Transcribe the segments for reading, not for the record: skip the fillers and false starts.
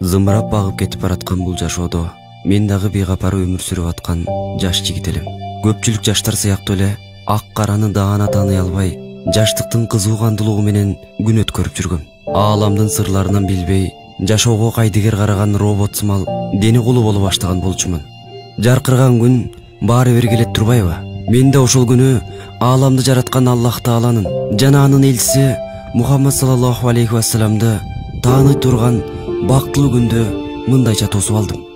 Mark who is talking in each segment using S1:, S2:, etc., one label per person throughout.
S1: Зымырап багып кетип бараткан бул жашоодо мен дагы бейгапар өмүр сүрүп аткан жаш жигит элем. Көпчүлүк жаштар сыяктуу эле ак караны даана тааный албай, жаштыктын кызуу кандуулугу менен күн өткөрүп жүргөм. Ааламдын сырларынан билбей, жашоого кайдыгер караган робот сымал дени кулу боло баштаган болчумун. Жаркыраган күн баары бир келет турбайбы? Мен да ошол күнү ааламды жараткан Аллах Тааланын жана анын элчиси Мухаммад саллаллаху алейхи вассаламды тааный турган бактылуу күндө мындайча тосуп алдым.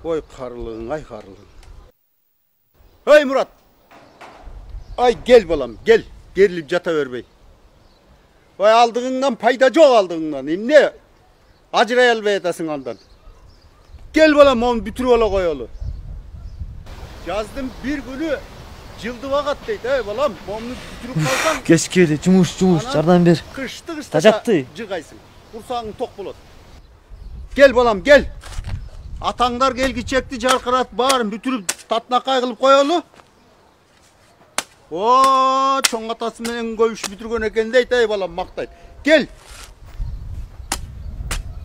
S2: Ой karılığın, ay karılığın. Hey Murat! Ay gel balam, gel. Gerilip jata berbey. Oy aldığından payda çok aldığından. Ne? Acıray albay etasın andan. Gel balam, onu bitirip ola koyalı. Yazdım bir günü cıldı vakat deydi. Hey balam, onu bitirip kalsan.
S3: Geç geldi, cumuş, jardan ber.
S2: Kıştı
S3: Tajaktı.
S2: Jıgaysın. Kursağın tok bulat. Gel balam, gel. Atаңдар келги чекти жаркырат баарын бүтүрүп татнакай кылып коелу. О, чоң атасы менен көбүш бүтүргөн экен дейт, ey балам мактайт. Кел.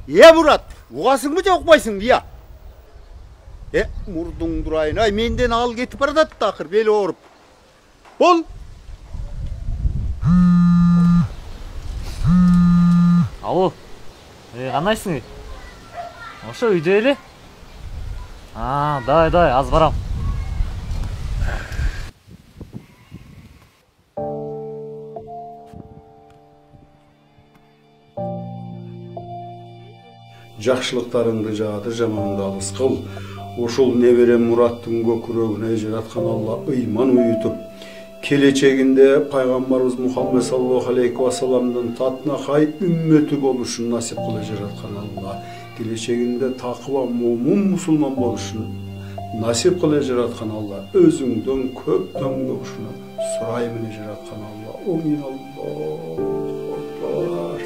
S2: Мурат, угасыңбы же укпайсың бия? Мурдуң дурайын. Ай, менден ал кетип баратат да акыр бели ооруп. Бол.
S3: Алло. Кандайсың? Ошо үйдө эле? Дай, аз барам.
S2: Жакшылыктарыңды жаадыр, жаманыңды алыс кыл. Ошол неберем Мураттын көкүрөгүнө жараткан Алла ыйман уютуп, келечегинде пайгамбарыбыз Мухаммад саллаллаху алейхи вассаламдын татнакай үммөтү болушун насип кыла жараткан Алла. Келечегинде такыба мумун мусулман болушун насип кыла жараткан Алла. Өзүңдөн көптөн ушуну сураймын жараткан Алла. Амин Аллах Акбар.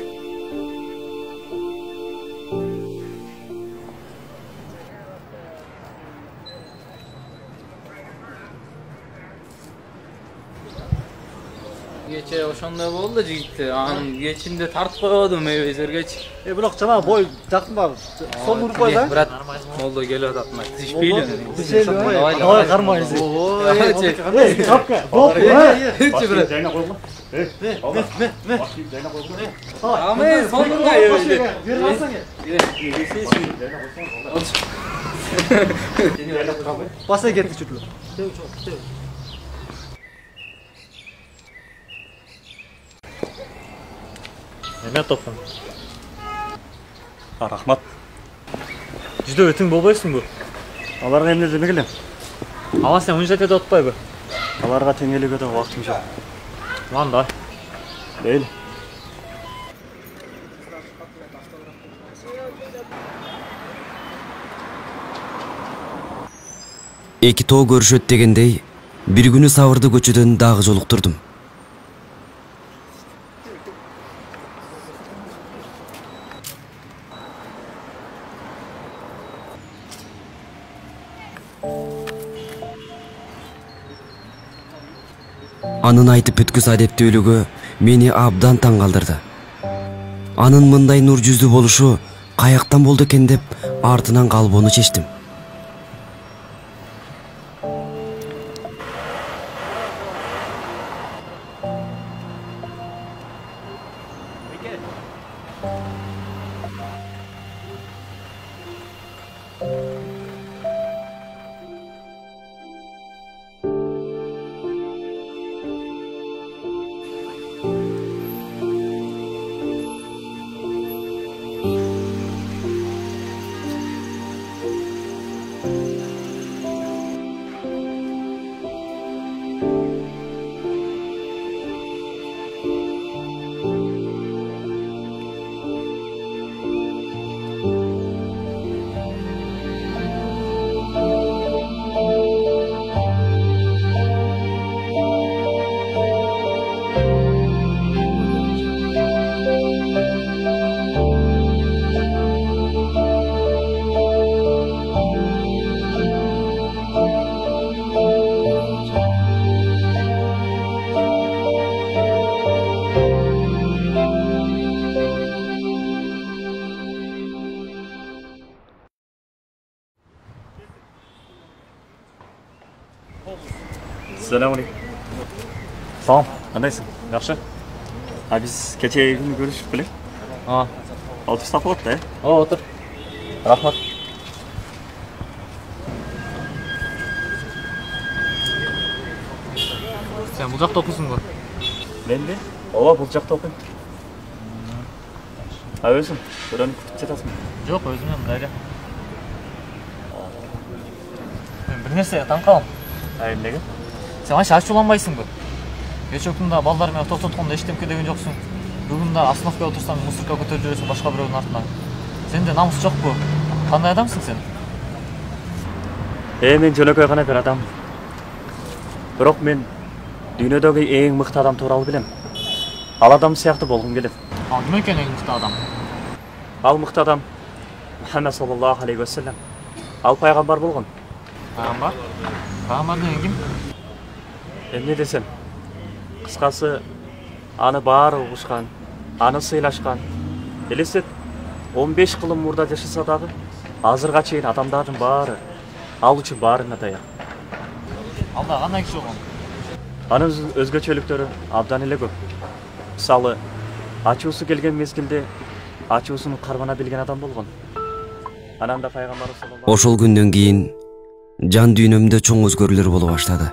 S4: Geçe oşonda boldu jigitти. Анын кечинде тартып койбодум мейвезергечи.
S3: Бирок жана бой жактын бар. Сол уруп кой да.
S4: Брат, молдо келип атат. Тишпейле.
S3: Давай кармайсың. Ой, капка. Боп. Жайна койгон. Жайна койгон.
S4: Аме сонунда ебе.
S3: Бер алсаң. Баса кетти чүтлү. Эме топтун.
S5: Рахмат.
S3: Жүдө өтүң болбойсуңбу?
S5: Аларга эмне демек элем?
S3: Ала сен университетте отпайбы?
S5: Аларга теңелүүгө да убактым жок.
S3: Манда.
S5: Дейли.
S1: Эки тоо көрүшөт дегендей, бир күнү Сабырды көчөдөн дагы жолуктурдум. Анын айтып бүткүс адептүүлүгү мени абдан таң калтырды. Анын мындай нур жүздүү болушу каяктан болду экен деп артынан калбоону чечтим.
S5: Assalamualaikum. Салам, қандайсың? Жақсы? Біз кешегі күні көрісіп білек? Отырсақ болады,
S4: Отыр.
S5: Рахмат.
S4: Сен бұл жақта оқисың ғой?
S5: Мен бе? Ооба, бұл жақта оқимын. Өзің, біреуін күтіп жатасың?
S4: Жоқ, өзімен мынайда. Мен бір нәрсеге таң қалам.
S5: Неге?
S4: Сен анша ашуланбайсың ба? Кеше күнде балдармен тоқтатқанда ештеңке деген жоқсың. Бүгін де остановкаға отырсаң, мусорка көтеріп жүресің башқа біреудің артынан. Сенде намыс жоқ қой. Қандай адамсың сен?
S5: Мен жөнөкөй ғана бір адам. Бірақ мен дүниедегі ең мықты адам туралы білем. Ал адам сияқты болғым келеді.
S4: Ал кім екен ең мықты адам?
S5: Ал мықты адам Мұхаммед саллаллаху алейхи уассалам. Ал пайғамбар болған.
S4: Пайғамбар? Пайғамбар деген кім?
S5: Не десем? Қысқасы, аны бары ұғышқан, аны сыйлашқан. Елестет, 15 қылым мұрда жашаса дағы, азырға чейін адамдардың бары, алучы барына даяқ.
S4: Алда қандай кіші оған?
S5: Аның өзгөчөлүктөрү абдан эле көп. Мисалы, ачуусу келген мезгилде ачуусун кармана билген адам болгон. Анан да пайгамбар саллаллаху
S1: Ошол күндөн кийин жан дүйнөмдө чоң өзгөрүүлөр боло баштады.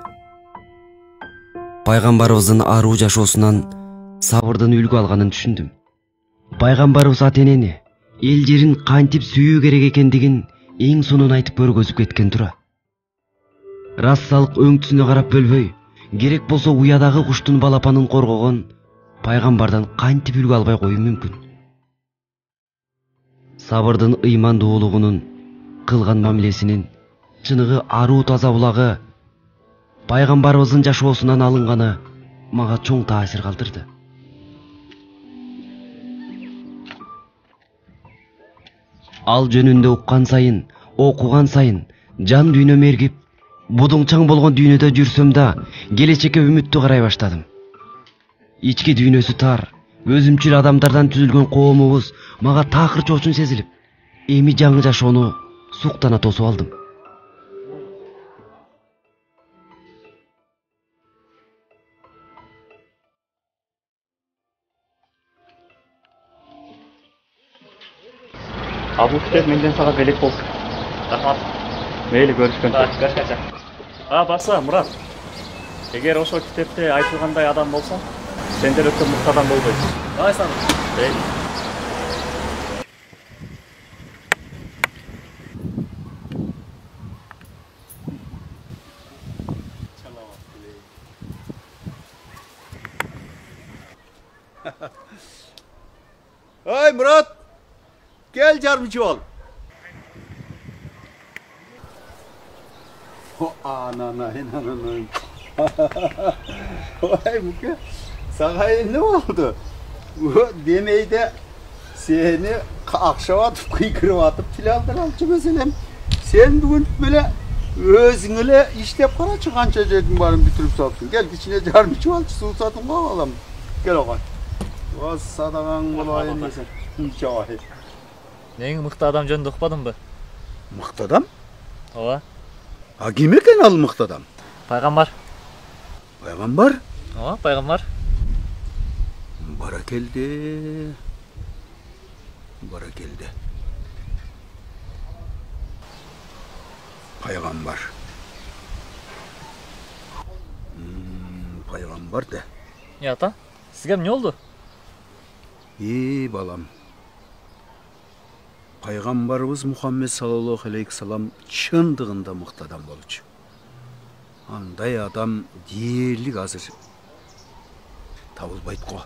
S1: Пайгамбарыбыздын аруу жашоосунан сабырдын үлгү алганын түшүндүм. Пайгамбарыбыз ата-энени, эл жерин кантип сүйүү керек экендигин эң сонун айтып көргөзүп кеткен тура. Рассалык өңтүсүнө карап бөлбөй, керек болсо уядагы куштун балапанын коргогон пайгамбардан кантип үлгү албай коюу мүмкүн? Сабырдын ыймандуулугунун, кылган мамилесинин, чыныгы аруу таза булагы пайгамбарыбыздын жашоосунан алынганы мага чоң таасир калтырды. Ал жөнүндө уккан сайын, окуган сайын жан дүйнөм эргип, будуңчаң болгон дүйнөдө жүрсөм да, келечекке үмүттүү карай баштадым. Ички дүйнөсү тар, өзүмчүл адамдардан түзүлгөн коомубуз мага такыр чоочун сезилип, эми жаңы жашоону суктана тосуп алдым.
S5: Ал бул китеп менден сага белек болсун. Рахмат. Мейли көрүшкөнчө.
S4: Көрүшкөнчө.
S5: Баса, Мурат. Эгер ошол китепте айтылгандай адам болсоң, сенден өтө мыкты адам болбойсуң.
S4: Кайсан?
S2: Ey Murat! Gel yardımcı ol. Ananay. Vay Muke, sana ne oldu? Demeyi de seni akşam atıp kıykırıp atıp til aldılar meselem. Sen bugün böyle özüne işlep para çıkanca dedin bari bitirip sattın. Gel içine yardımcı ol, su satın alalım. Gel oğlan. O sadakan olayın neyse. Cahil.
S4: Ең мықты адам жөнүндө укпадың ба?
S2: Mıқты adam?
S4: Ооба.
S2: Kim eken al mıқты adam?
S4: Пайгамбар.
S2: Peygamber?
S4: Ооба, пайгамбар.
S2: Barakeldi. Barakeldi. Peygamber. Peygamber de.
S4: Ya ата, сизге эмне болду?
S2: Balam. Peygamberimiz Muhammed sallallahu aleyhi ve sellem çındığında mıқты adam болчу. Андай адам дээрлик азыр табылбайт го.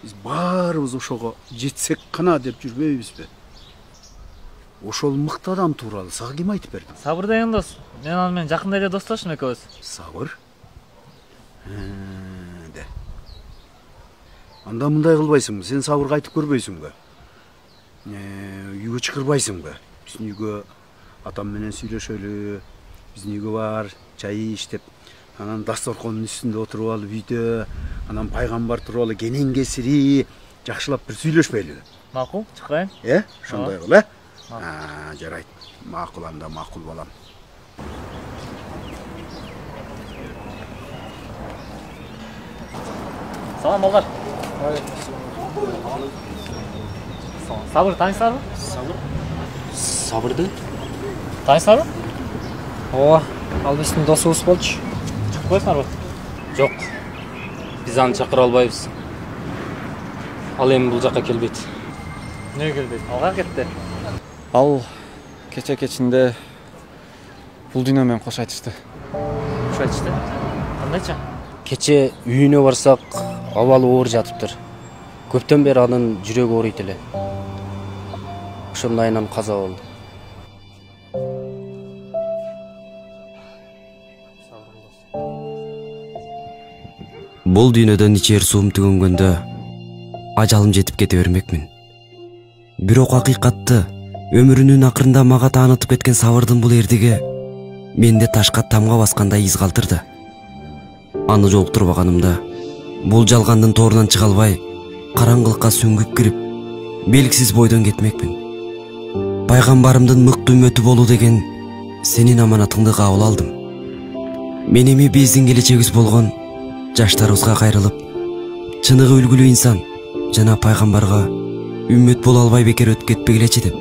S2: Биз баарыбыз ошого жетсек кана деп жүрбөйбүзбү? Ошол мыкты адам тууралуу сага ким айтып берди?
S4: Сабыр деген дос. Мен аны менен жакында эле достошмун экөөбүз.
S2: Сабыр? Де. Анда мындай кылбайсыңбы? Сен сабырга айтып көрбөйсүңбү? Үйгө чакырбайсыңбы? Биздин үйгө атам менен сүйлөшөлү. Биздин үйгө бар, чай иштеп, анан дасторкондун үстүндө отуруп алып үйдө, анан пайгамбар тууралуу кенен кесири жакшылап бир сүйлөшпөйлүбү?
S4: Макул, чыкайын.
S2: Ошондой кыл, жарайт. Макул анда, макул балам.
S4: Салам балдар. Сабыр таңсыздарбы?
S1: Сабырды?
S4: Таңсыздарбы?
S6: Ооба, ал биздин досубуз болчу.
S4: Чыгып коесуңарбы?
S6: Жок. Биз аны чакыра албайбыз. Ал эми бул жакка келбейт.
S4: Эмнеге келбейт? Алга кетти.
S6: Ал кече кечинде бул дүйнө менен кош айтышты.
S4: Кош айтышты? Кандайча?
S7: Кече үйүнө барсак, абалы оор жатыптыр. Көптөн бери анын жүрөгү ооруйт эле. Ошондо айынан каза болду.
S1: Бул дүйнөдөн ичер суум түгөнгөндө ажалым жетип кете бермекмин. Бирок акыйкатты өмүрүнүн акырында мага таанытып кеткен сабырдын бул эрдиги менде ташка тамга баскандай из калтырды. Аны жолуктурбаганымда бул жалгандын торунан чыга албай, караңгылыкка сүңгүп кирип, белгисиз бойдон кетмекмин. Пайгамбарымдын мыкты үммөтү болуу деген сенин аманатыңды кабыл алдым. Мен эми биздин келечегибиз болгон жаштарыбызга кайрылып, чыныгы үлгүлүү инсан жана пайгамбарга үммөт боло албай бекер өтүп кетпегилечи деп.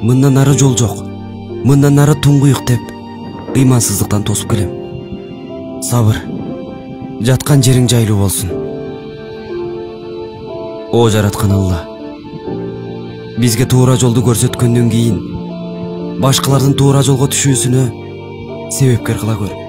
S1: Мындан нары жол жок, мындан нары туңгуюк деп ыймансыздыктан тосуп келем. Сабыр, жаткан жериң жайлуу болсун. О жараткан Алла, бизге туура жолду көрсөткөндөн кийин башкалардын туура жолго түшүүсүнө себепкер кыла көр.